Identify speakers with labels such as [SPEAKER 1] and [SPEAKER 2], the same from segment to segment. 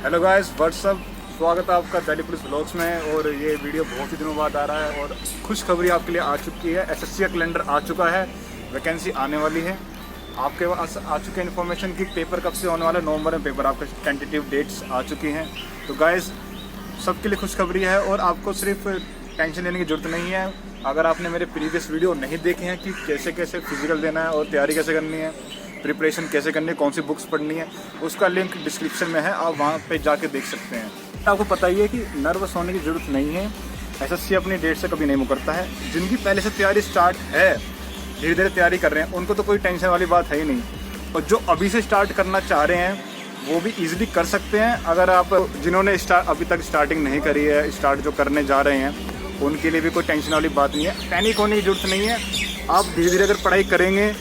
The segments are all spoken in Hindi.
[SPEAKER 1] Hello guys, WhatsApp. स्वागत है आपका दिल्ली पुलिस व्लॉग्स में। और ये वीडियो बहुत ही दिनों बाद आ रहा है और खुशखबरी आपके लिए आ चुकी है। एसएससी का कैलेंडर आ चुका है, वैकेंसी आने वाली है। आपके पास आ चुके इन्फॉर्मेशन की पेपर कब से होने वाला है। नवंबर में पेपर, आपके टेंटेटिव डेट्स आ चुकी हैं। तो गाइस सबके लिए खुशखबरी है और आपको सिर्फ टेंशन लेने की जरूरत नहीं है। अगर आपने मेरे प्रीवियस वीडियो नहीं देखे हैं कि कैसे कैसे फिजिकल देना है और तैयारी कैसे करनी है, प्रिपरेशन कैसे करनी है, कौन सी बुक्स पढ़नी है, उसका लिंक डिस्क्रिप्शन में है, आप वहाँ पे जाके देख सकते हैं। आपको पता ही है कि नर्वस होने की ज़रूरत नहीं है। एसएससी अपनी डेट से कभी नहीं मुकरता है। जिनकी पहले से तैयारी स्टार्ट है, धीरे धीरे तैयारी कर रहे हैं, उनको तो कोई टेंशन वाली बात है ही नहीं। और जो अभी से स्टार्ट करना चाह रहे हैं वो भी ईजिली कर सकते हैं। अगर आप जिन्होंने अभी तक स्टार्टिंग नहीं करी है, स्टार्ट जो करने जा रहे हैं, उनके लिए भी कोई टेंशन वाली बात नहीं है। पैनिक होने की ज़रूरत नहीं है। आप धीरे धीरे अगर पढ़ाई करेंगे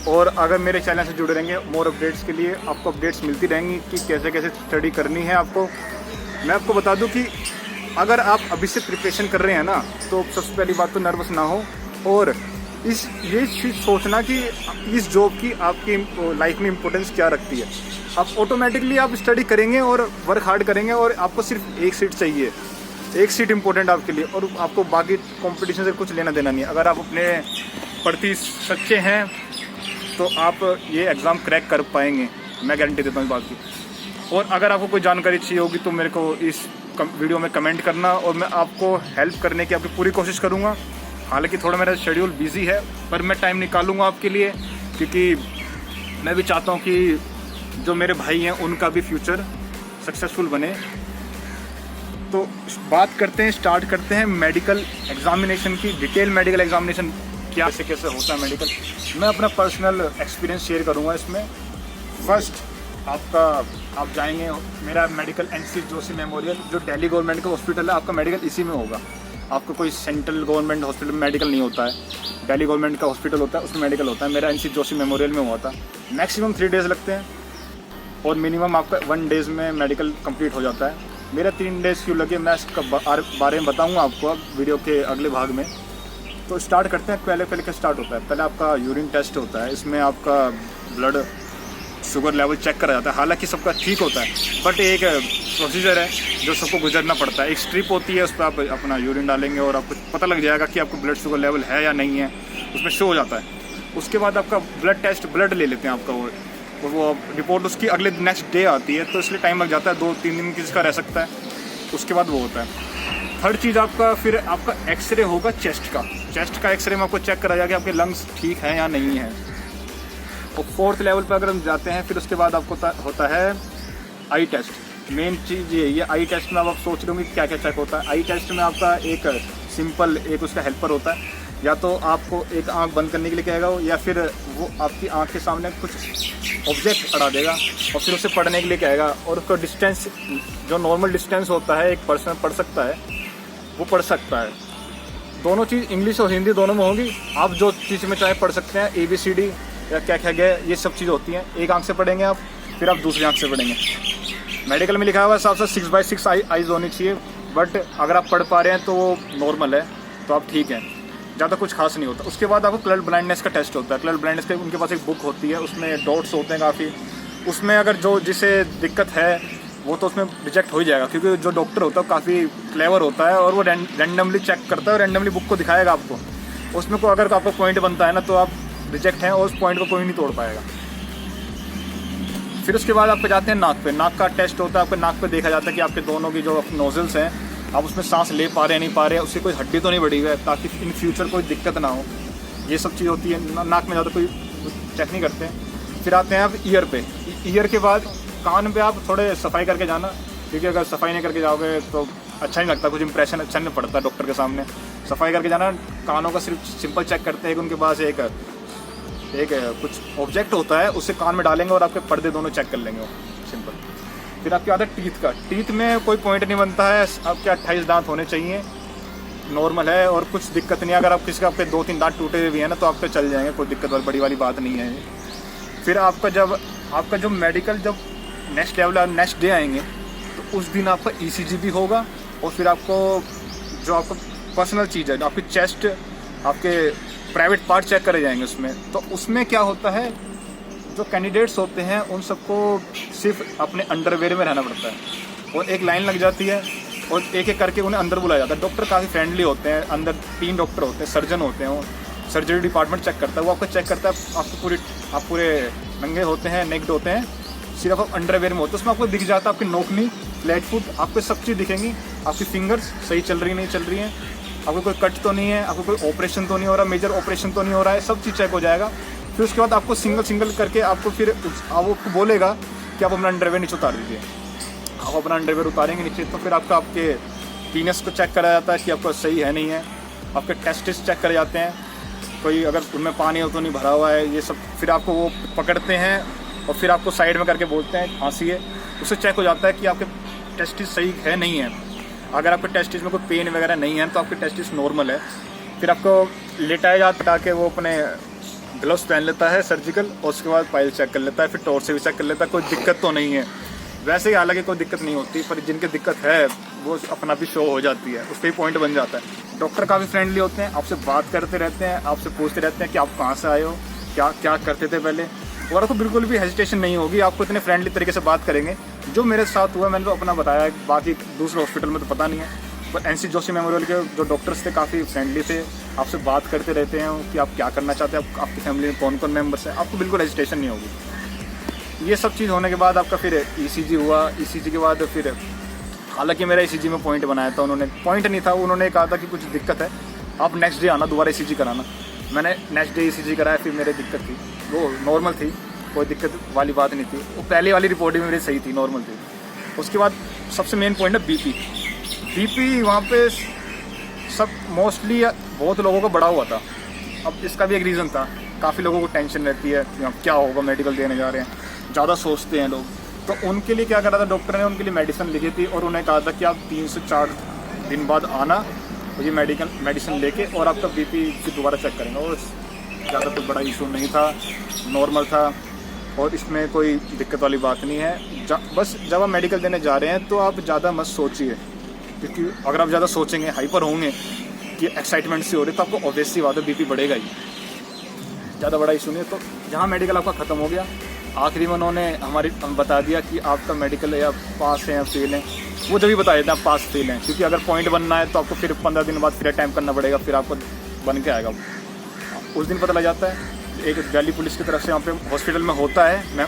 [SPEAKER 1] और अगर मेरे चैनल से जुड़े रहेंगे, मोर अपडेट्स के लिए आपको अपडेट्स मिलती रहेंगी कि कैसे कैसे स्टडी करनी है आपको। मैं आपको बता दूं कि अगर आप अभी से प्रिपरेशन कर रहे हैं ना, तो सबसे पहली बात तो नर्वस ना हो और ये चीज़ सोचना कि इस जॉब की आपकी लाइफ में इम्पोर्टेंस क्या रखती है। आप ऑटोमेटिकली आप स्टडी करेंगे और वर्क हार्ड करेंगे और आपको सिर्फ एक सीट चाहिए। एक सीट इम्पोर्टेंट आपके लिए और आपको बाकी कंपटीशन से कुछ लेना देना नहीं है। अगर आप अपने प्रति सच्चे हैं तो आप ये एग्ज़ाम क्रैक कर पाएंगे, मैं गारंटी देता हूँ इस बात की। और अगर आपको कोई जानकारी चाहिए होगी तो मेरे को इस वीडियो में कमेंट करना और मैं आपको हेल्प करने की आपकी पूरी कोशिश करूँगा। हालांकि थोड़ा मेरा शेड्यूल बिजी है, पर मैं टाइम निकालूंगा आपके लिए, क्योंकि मैं भी चाहता हूँ कि जो मेरे भाई हैं उनका भी फ्यूचर सक्सेसफुल बने। तो बात करते हैं, स्टार्ट करते हैं मेडिकल एग्जामिनेशन की। डिटेल मेडिकल एग्जामिनेशन क्या कैसे होता है मेडिकल, मैं अपना पर्सनल एक्सपीरियंस शेयर करूंगा इसमें। फर्स्ट आप जाएंगे, मेरा मेडिकल एनसी जोशी मेमोरियल, जो दिल्ली गवर्नमेंट का हॉस्पिटल है, आपका मेडिकल इसी में होगा। आपको कोई सेंट्रल गवर्नमेंट हॉस्पिटल में मेडिकल नहीं होता है, दिल्ली गवर्नमेंट का हॉस्पिटल होता है, उसमें मेडिकल होता है। मेरा एनसी जोशी मेमोरियल में हुआ था। मैक्सिमम 3 डेज़ लगते हैं और मिनिमम आपका 1 डेज़ में मेडिकल कंप्लीट हो जाता है। मेरा 3 डेज़ क्यों लगे, मैं इसका बारे में बताऊँगा आपको अब वीडियो के अगले भाग में। तो स्टार्ट करते हैं। पहले क्या स्टार्ट होता है, पहले आपका यूरिन टेस्ट होता है। इसमें आपका ब्लड शुगर लेवल चेक करा जाता है। हालांकि सबका ठीक होता है, बट एक प्रोसीजर है जो सबको गुजरना पड़ता है। एक स्ट्रिप होती है, उस पर आप अपना यूरिन डालेंगे और आपको पता लग जाएगा कि आपको ब्लड शुगर लेवल है या नहीं है, उसमें शो हो जाता है। उसके बाद आपका ब्लड टेस्ट, ब्लड ले लेते हैं आपका, वो रिपोर्ट उसकी अगले नेक्स्ट डे आती है, तो इसलिए टाइम लग जाता है, 2-3 दिन किसी का रह सकता है। उसके बाद वो होता है। थर्ड चीज़ आपका फिर आपका एक्सरे होगा चेस्ट का। चेस्ट का एक्सरे में आपको चेक करा जाएगा कि आपके लंग्स ठीक हैं या नहीं है। और 4th लेवल पर अगर हम जाते हैं, फिर उसके बाद आपको होता है आई टेस्ट। मेन चीज़ ये आई टेस्ट में आप सोच रहे होंगे क्या क्या चेक होता है। आई टेस्ट में आपका एक सिंपल एक उसका हेल्पर होता है, या तो आपको एक आंख बंद करने के लिए कहेगा वो, या फिर वो आपकी आंख के सामने कुछ ऑब्जेक्ट अड़ा देगा और फिर उसे पढ़ने के लिए कहेगा। और उसका डिस्टेंस, जो नॉर्मल डिस्टेंस होता है, एक पर्सन पढ़ सकता है, वो पढ़ सकता है। दोनों चीज़ इंग्लिश और हिंदी दोनों में होगी। आप जो चीज़ में चाहे पढ़ सकते हैं, ABCD या क्या क्या गए, ये सब चीज़ होती हैं। एक आंख से पढ़ेंगे आप, फिर आप दूसरी आंख से पढ़ेंगे। मेडिकल में लिखा हुआ है साफ साफ 6/6 आइज़ होनी चाहिए, बट अगर आप पढ़ पा रहे हैं तो वो नॉर्मल है, तो आप ठीक हैं, ज़्यादा कुछ खास नहीं होता। उसके बाद आपको कलर ब्लाइंडनेस का टेस्ट होता है। कलर ब्लाइंडनेस के उनके पास एक बुक होती है, उसमें डॉट्स होते हैं काफ़ी। उसमें अगर जो जिसे दिक्कत है वो तो उसमें रिजेक्ट हो ही जाएगा, क्योंकि जो डॉक्टर होता है काफ़ी क्लेवर होता है और वो रैंडमली चेक करता है और रैंडमली बुक को दिखाएगा आपको। उसमें को अगर आपका पॉइंट बनता है ना, तो आप रिजेक्ट हैं और उस पॉइंट को कोई नहीं तोड़ पाएगा। फिर उसके बाद आप पे जाते हैं नाक पे। नाक का टेस्ट होता है। आपके नाक पे देखा जाता है कि आपके दोनों की जो नोजल्स हैं, आप उसमें सांस ले पा रहे हैं नहीं पा रहे हैं, उससे कोई हड्डी तो नहीं बढ़ी हुई है, ताकि इन फ्यूचर कोई दिक्कत ना हो। ये सब चीज़ होती है। नाक में ज़्यादा कोई चेक नहीं करते हैं। फिर आते हैं आप ईयर पे। ईयर के बाद कान पे आप थोड़े सफाई करके जाना, क्योंकि अगर सफाई नहीं करके जाओगे तो अच्छा नहीं लगता, कुछ इंप्रेशन अच्छा नहीं पड़ता डॉक्टर के सामने। सफाई करके जाना। कानों का सिर्फ सिंपल चेक करते हैं कि उनके पास एक कुछ ऑब्जेक्ट होता है, उसे कान में डालेंगे और आपके पर्दे दोनों चेक कर लेंगे, वो सिंपल। फिर आपकी आदत टीथ का। टीथ में कोई पॉइंट नहीं बनता है, आपके 28 दांत होने चाहिए, नॉर्मल है और कुछ दिक्कत नहीं है। अगर आप किसी का आपके 2-3 दांत टूटे हुए भी हैं ना, तो आप पे चल जाएंगे, कोई दिक्कत बड़ी वाली बात नहीं है। फिर आपका जो मेडिकल जब नेक्स्ट लेवल नेक्स्ट डे आएंगे, तो उस दिन आपका ECG भी होगा। और फिर आपको जो आपका पर्सनल चीज़ है, आपकी चेस्ट, आपके प्राइवेट पार्ट चेक करे जाएंगे उसमें। तो उसमें क्या होता है, जो कैंडिडेट्स होते हैं उन सबको सिर्फ अपने अंडरवेयर में रहना पड़ता है। और एक लाइन लग जाती है और एक एक करके उन्हें अंदर बुलाया जाता है। डॉक्टर काफ़ी फ्रेंडली होते हैं, अंदर 3 डॉक्टर होते हैं, सर्जन होते हैं, वो सर्जरी डिपार्टमेंट चेक करता है, वो आपको चेक करता है। आप पूरे नंगे होते हैं, नेक्ड होते हैं, सिर्फ आप अंडरवेयर में होते हैं, उसमें आपको दिख जाता है आपकी नोकनी, फ्लैट फुट, आपको सब चीज़ दिखेंगी, आपकी फिंगर्स सही चल रही नहीं चल रही हैं, आपको कोई कट तो नहीं है, आपको कोई ऑपरेशन तो नहीं हो रहा, मेजर ऑपरेशन तो नहीं हो रहा है, सब चीज़ चेक हो जाएगा। फिर उसके बाद आपको सिंगल करके आपको फिर वो बोलेगा कि आप अपना अंडरवेयर नीचे उतार दीजिए। आप अपना अंडरवेयर उतारेंगे नीचे तो फिर आपके पीनस को चेक करा जाता है कि आपका सही है नहीं है, आपके टेस्टिस चेक करे जाते हैं, कोई अगर उनमें पानी हो तो नहीं भरा हुआ है, ये सब। फिर आपको वो पकड़ते हैं और फिर आपको साइड में करके बोलते हैं खांसी है, उससे चेक हो जाता है कि आपके टेस्टिस सही है नहीं है। अगर आपके टेस्टिस में कोई पेन वगैरह नहीं है तो आपके टेस्टिस नॉर्मल है। फिर आपको लेटाया जाता है ताकि वो अपने ग्लव्स पहन लेता है सर्जिकल, और उसके बाद पाइल चेक कर लेता है, फिर टॉर्च से भी चेक कर लेता है कोई दिक्कत तो नहीं है। वैसे ही हालांकि कोई दिक्कत नहीं होती, पर जिनकी दिक्कत है वो अपना भी शो हो जाती है, उस पर ही पॉइंट बन जाता है। डॉक्टर काफ़ी फ्रेंडली होते हैं, आपसे बात करते रहते हैं, आपसे पूछते रहते हैं कि आप कहाँ से आए हो, क्या करते थे पहले, और आपको बिल्कुल भी हेजिटेशन नहीं होगी, आपको इतने फ्रेंडली तरीके से बात करेंगे। जो मेरे साथ हुआ मैंने तो अपना बताया, बाकी दूसरे हॉस्पिटल में तो पता नहीं है, पर NC जोशी मेमोरियल के जो डॉक्टर्स थे काफ़ी फ्रेंडली थे, आपसे बात करते रहते हैं कि आप क्या करना चाहते हैं, आपकी फैमिली में कौन कौन मेम्बर्स हैं, आपको बिल्कुल हेजिटेशन नहीं होगी। ये सब चीज़ होने के बाद आपका फिर ECG हुआ। ECG के बाद फिर हालांकि मेरा ECG में पॉइंट बनाया था उन्होंने, पॉइंट नहीं था, उन्होंने कहा था कि कुछ दिक्कत है, आप नेक्स्ट डे आना दोबारा ECG कराना। मैंने नेक्स्ट डे ECG कराया, फिर मेरी दिक्कत थी, वो नॉर्मल थी, कोई दिक्कत वाली बात नहीं थी, वो पहले वाली रिपोर्टिंग मेरी सही थी, नॉर्मल थी। उसके बाद सबसे मेन पॉइंट है BP वहाँ पे सब मोस्टली बहुत लोगों को बढ़ा हुआ था। अब इसका भी एक रीज़न था, काफ़ी लोगों को टेंशन रहती है कि क्या होगा, मेडिकल देने जा रहे हैं, ज़्यादा सोचते हैं लोग, तो उनके लिए क्या करा था डॉक्टर ने, उनके लिए मेडिसिन लिखी थी और उन्हें कहा था कि आप 3 से 4 दिन बाद आना और ये मेडिसिन लेके और आपका BP फिर दोबारा चेक करेंगे। और ज़्यादा कोई बड़ा इशू नहीं था, नॉर्मल था और इसमें कोई दिक्कत वाली बात नहीं है। बस जब आप मेडिकल देने जा रहे हैं तो आप ज़्यादा मत सोचिए, क्योंकि अगर आप ज़्यादा सोचेंगे, हाइपर होंगे कि एक्साइटमेंट से हो रही, तो आपको ऑब्वियसली बात है BP बढ़ेगा ही। ज़्यादा बड़ा इशू नहीं है। तो जहाँ मेडिकल आपका ख़त्म हो गया, आखिरी में उन्होंने हम बता दिया कि आपका मेडिकल या पास है या फेल है, वो जब भी बता देते हैं आप पास फेल हैं, क्योंकि अगर पॉइंट बनना है तो आपको फिर 15 दिन बाद फिर अटैम्प्ट करना पड़ेगा, फिर आपको बन के आएगा। उस दिन पता लग जाता है, एक दिल्ली पुलिस की तरफ से यहाँ पे हॉस्पिटल में होता है, मैं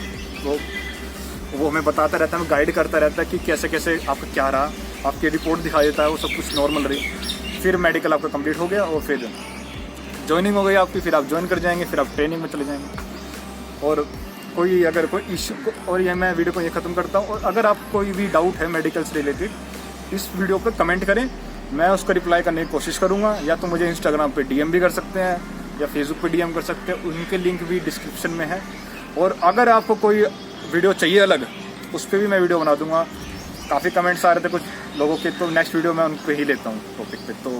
[SPEAKER 1] वो हमें बताता रहता है, हमें गाइड करता रहता है कि कैसे कैसे आपका क्या रहा, आपकी रिपोर्ट दिखा देता है, वो सब कुछ नॉर्मल रही। फिर मेडिकल आपका कंप्लीट हो गया और फिर ज्वाइनिंग हो गई आपकी, फिर आप ज्वाइन कर जाएंगे, फिर आप ट्रेनिंग में चले जाएंगे। और अगर कोई इशू, और ये मैं वीडियो को ये ख़त्म करता हूँ, और अगर आप कोई भी डाउट है मेडिकल से रिलेटेड, इस वीडियो पर कमेंट करें, मैं उसका रिप्लाई करने की कोशिश करूँगा। या तो मुझे इंस्टाग्राम पे DM भी कर सकते हैं या फेसबुक पे DM कर सकते हैं, उनके लिंक भी डिस्क्रिप्शन में है। और अगर आपको कोई वीडियो चाहिए अलग, उस पर भी मैं वीडियो बना दूँगा। काफ़ी कमेंट्स आ रहे थे कुछ लोगों के, तो नेक्स्ट वीडियो मैं उन पर ही लेता हूँ टॉपिक पे। तो